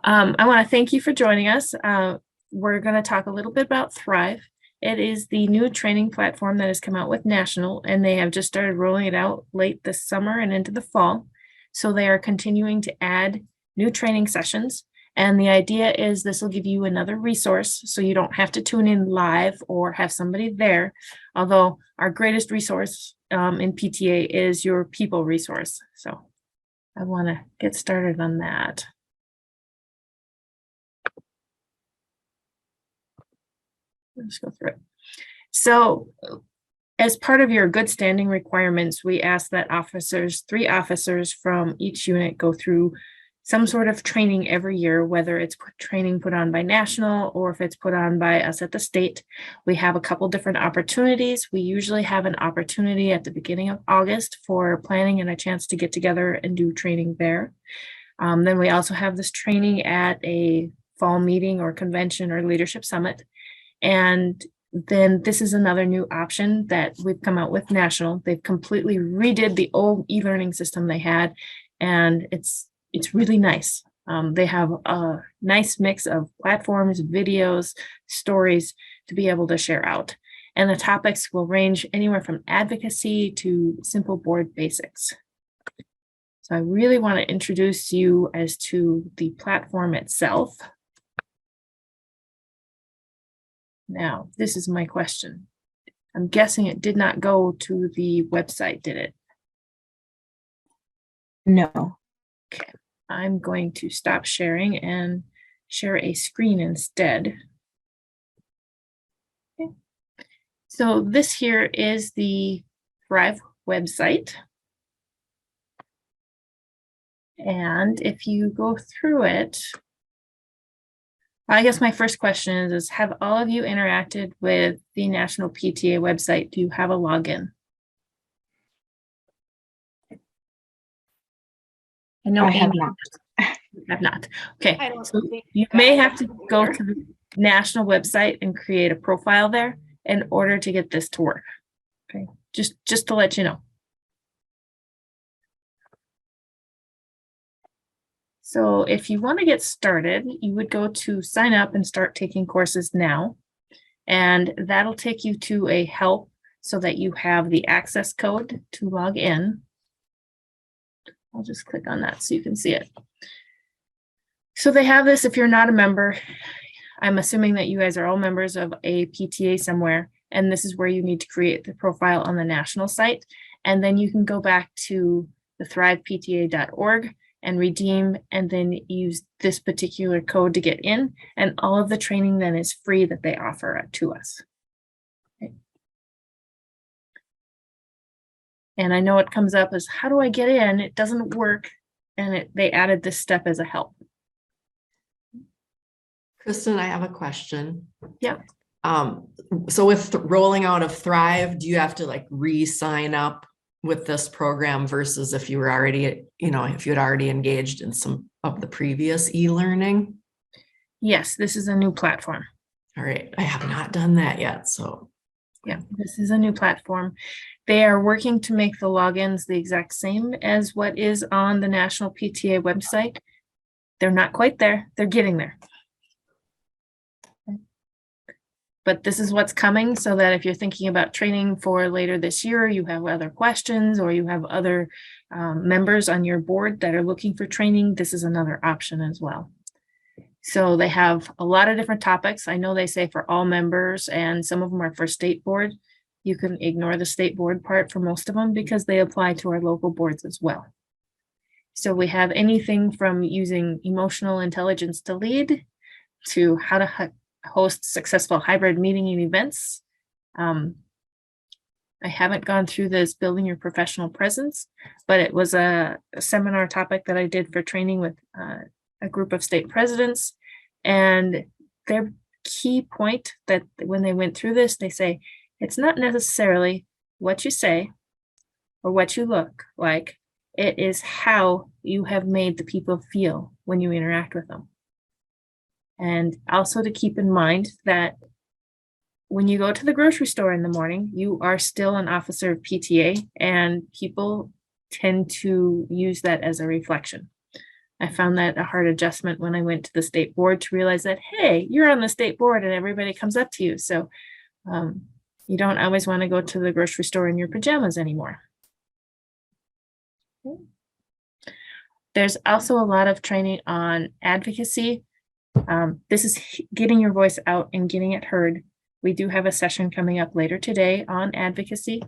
I want to thank you for joining us. We're going to talk a little bit about Thrive. It is the new training platform that has come out with National, and they have just started rolling it out late this summer and into the fall. So they are continuing to add new training sessions. And the idea is this will give you another resource so you don't have to tune in live or have somebody there. Although our greatest resource in PTA is your people resource. So I want to get started on that. Let's go through it. So as part of your good standing requirements, we ask that three officers from each unit go through some sort of training every year, whether it's training put on by National or if it's put on by us at the state. We have a couple different opportunities. We usually have an opportunity at the beginning of August for planning and a chance to get together and do training there. Then we also have this training at a fall meeting or convention or leadership summit. And then this is another new option that we've come out with National. They've completely redid the old e-learning system they had, and it's really nice. They have a nice mix of platforms, videos, stories to be able to share out. And the topics will range anywhere from advocacy to simple board basics. So I really want to introduce you as to the platform itself. Now, this is my question. I'm guessing it did not go to the website, did it? No. Okay, I'm going to stop sharing and share a screen instead. Okay. So this here is the Thrive website. And if you go through it, I guess my first question is have all of you interacted with the National PTA website? Do you have a login? I know I have not. You have not. Okay, so you may have to go to the National website and create a profile there in order to get this to work. Okay, just to let you know. So if you want to get started, you would go to sign up and start taking courses now. And that'll take you to a help so that you have the access code to log in. I'll just click on that so you can see it. So they have this if you're not a member. I'm assuming that you guys are all members of a PTA somewhere, and this is where you need to create the profile on the National site. And then you can go back to the thrivepta.org and redeem, and then use this particular code to get in. And all of the training then is free that they offer to us. Okay. And I know it comes up as, how do I get in? It doesn't work. And they added this step as a help. Kristen, I have a question. Yeah. So with rolling out of Thrive, do you have to like re-sign up with this program versus if you were already, if you had already engaged in some of the previous e-learning? Yes, this is a new platform. All right. I have not done that yet. So yeah, this is a new platform. They are working to make the logins the exact same as what is on the National PTA website. They're not quite there. They're getting there. But this is what's coming, so that if you're thinking about training for later this year, you have other questions or you have other members on your board that are looking for training, this is another option as well. So they have a lot of different topics. I know they say for all members, and some of them are for state board. You can ignore the state board part for most of them because they apply to our local boards as well. So we have anything from using emotional intelligence to lead to how to host successful hybrid meeting and events. I haven't gone through this building your professional presence, but it was a seminar topic that I did for training with a group of state presidents. And their key point that when they went through this, they say, it's not necessarily what you say or what you look like, it is how you have made the people feel when you interact with them. And also to keep in mind that when you go to the grocery store in the morning, you are still an officer of PTA, and people tend to use that as a reflection. I found that a hard adjustment when I went to the state board to realize that, hey, you're on the state board and everybody comes up to you. So you don't always want to go to the grocery store in your pajamas anymore. There's also a lot of training on advocacy. This is getting your voice out and getting it heard. We do have a session coming up later today on advocacy.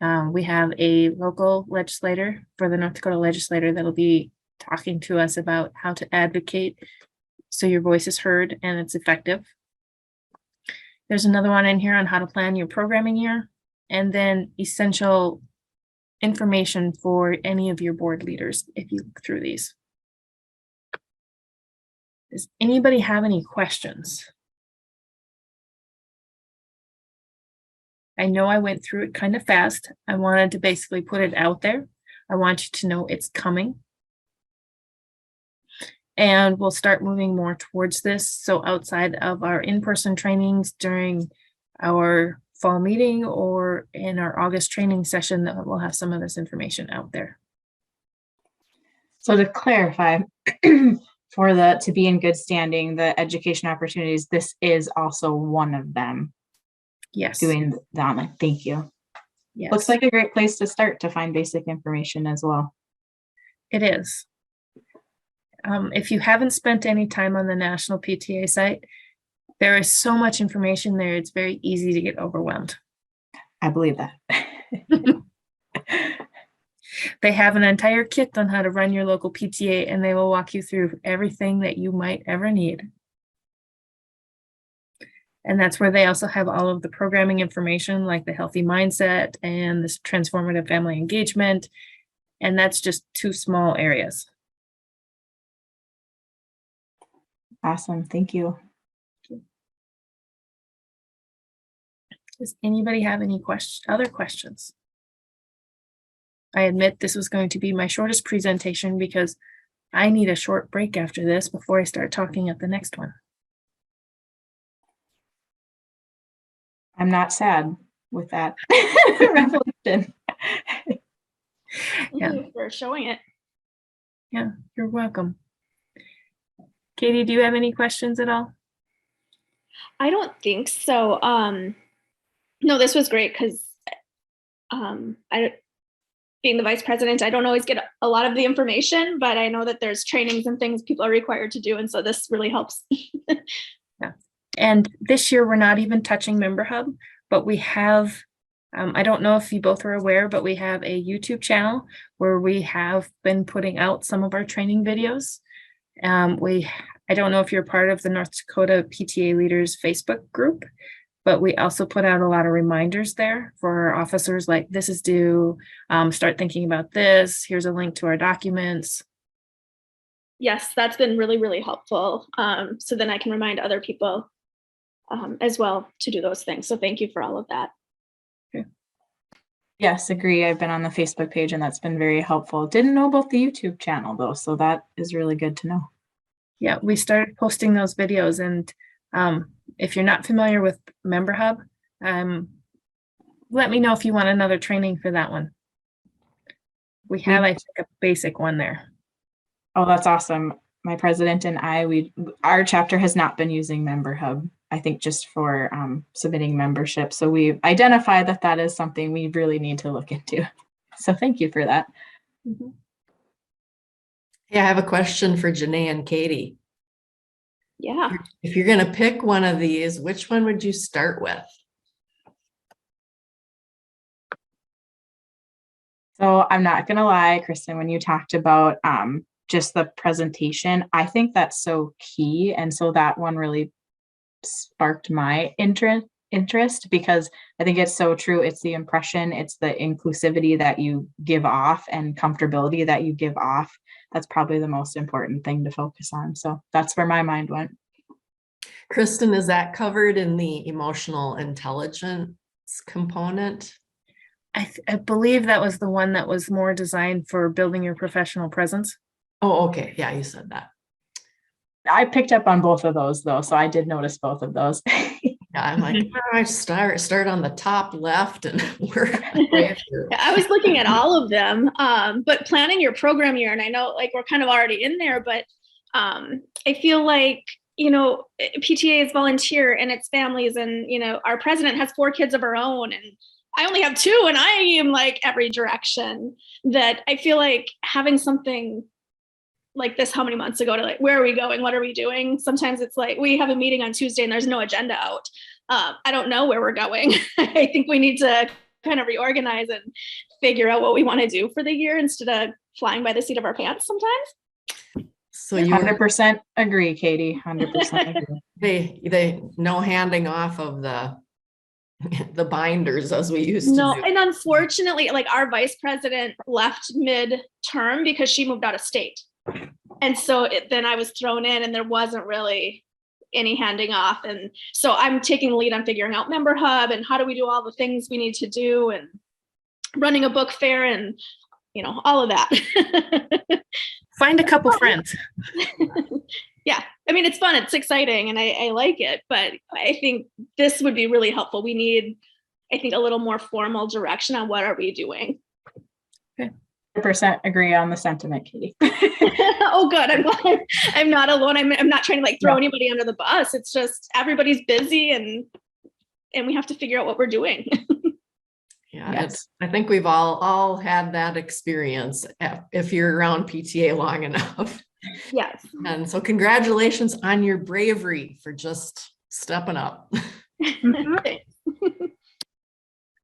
We have a local legislator for the North Dakota legislator that'll be talking to us about how to advocate so your voice is heard and it's effective. There's another one in here on how to plan your programming year, and then essential information for any of your board leaders if you look through these. Does anybody have any questions? I know I went through it kind of fast. I wanted to basically put it out there. I want you to know it's coming. And we'll start moving more towards this. So outside of our in-person trainings during our fall meeting or in our August training session, that we'll have some of this information out there. So to clarify, for the to be in good standing, the education opportunities, this is also one of them. Yes. Doing the online. Thank you. Yes. Looks like a great place to start to find basic information as well. It is. If you haven't spent any time on the National PTA site, there is so much information there. It's very easy to get overwhelmed. I believe that. They have an entire kit on how to run your local PTA, and they will walk you through everything that you might ever need. And that's where they also have all of the programming information, like the healthy mindset and this transformative family engagement. And that's just 2 small areas. Awesome. Thank you. Does anybody have any other questions? I admit this was going to be my shortest presentation because I need a short break after this before I start talking at the next one. I'm not sad with that revelation. Thank you for showing it. Yeah, you're welcome. Katie, do you have any questions at all? I don't think so. No, this was great because being the vice president, I don't always get a lot of the information, but I know that there's trainings and things people are required to do. And so this really helps. Yeah. And this year we're not even touching Member Hub, but we have, I don't know if you both are aware, but we have a YouTube channel where we have been putting out some of our training videos. I don't know if you're part of the North Dakota PTA Leaders Facebook group, but we also put out a lot of reminders there for our officers, like this is due, start thinking about this, here's a link to our documents. Yes, that's been really, really helpful. So then I can remind other people as well to do those things. So thank you for all of that. Okay. Yes, agree. I've been on the Facebook page and that's been very helpful. Didn't know about the YouTube channel though, so that is really good to know. Yeah, we started posting those videos, and if you're not familiar with Member Hub, let me know if you want another training for that one. We have, I think, a basic one there. Oh, that's awesome. My president and I, our chapter has not been using Member Hub, I think just for submitting membership. So we've identified that that is something we really need to look into. So thank you for that. Mm-hmm. Yeah, I have a question for Janae and Katie. Yeah. If you're going to pick one of these, which one would you start with? So I'm not going to lie, Kristen, when you talked about just the presentation, I think that's so key. And so that one really sparked my interest because I think it's so true. It's the impression, it's the inclusivity that you give off and comfortability that you give off. That's probably the most important thing to focus on. So that's where my mind went. Kristen, is that covered in the emotional intelligence component? I believe that was the one that was more designed for building your professional presence. Oh, okay. Yeah, you said that. I picked up on both of those though, so I did notice both of those. Yeah, I'm like, I start on the top left and work my way through. Yeah, I was looking at all of them, but planning your program year, and I know like we're kind of already in there, but I feel like, PTA is volunteer and it's families, and, our president has 4 kids of her own, and I only have 2, and I am like every direction, that I feel like having something like this, how many months ago, to like, where are we going? What are we doing? Sometimes it's like, we have a meeting on Tuesday and there's no agenda out. I don't know where we're going. I think we need to kind of reorganize and figure out what we want to do for the year instead of flying by the seat of our pants sometimes. So you 100% agree, Katie. 100% agree. they no handing off of the binders as we used to No, do. and unfortunately, like our vice president left mid-term because she moved out of state. And so then I was thrown in, and there wasn't really any handing off. And so I'm taking the lead on figuring out Member Hub and how do we do all the things we need to do, and running a book fair, and all of that. Find a couple friends. Yeah, I mean, it's fun, it's exciting, and I like it, but I think this would be really helpful. We need, I think, a little more formal direction on what are we doing. 100% agree on the sentiment, Katie. Oh, good. I'm glad I'm not alone. I'm not trying to like throw anybody under the bus. It's just everybody's busy, and we have to figure out what we're doing. Yeah, Yes. I think we've all had that experience if you're around PTA long enough. Yes. And so congratulations on your bravery for just stepping up. Thanks.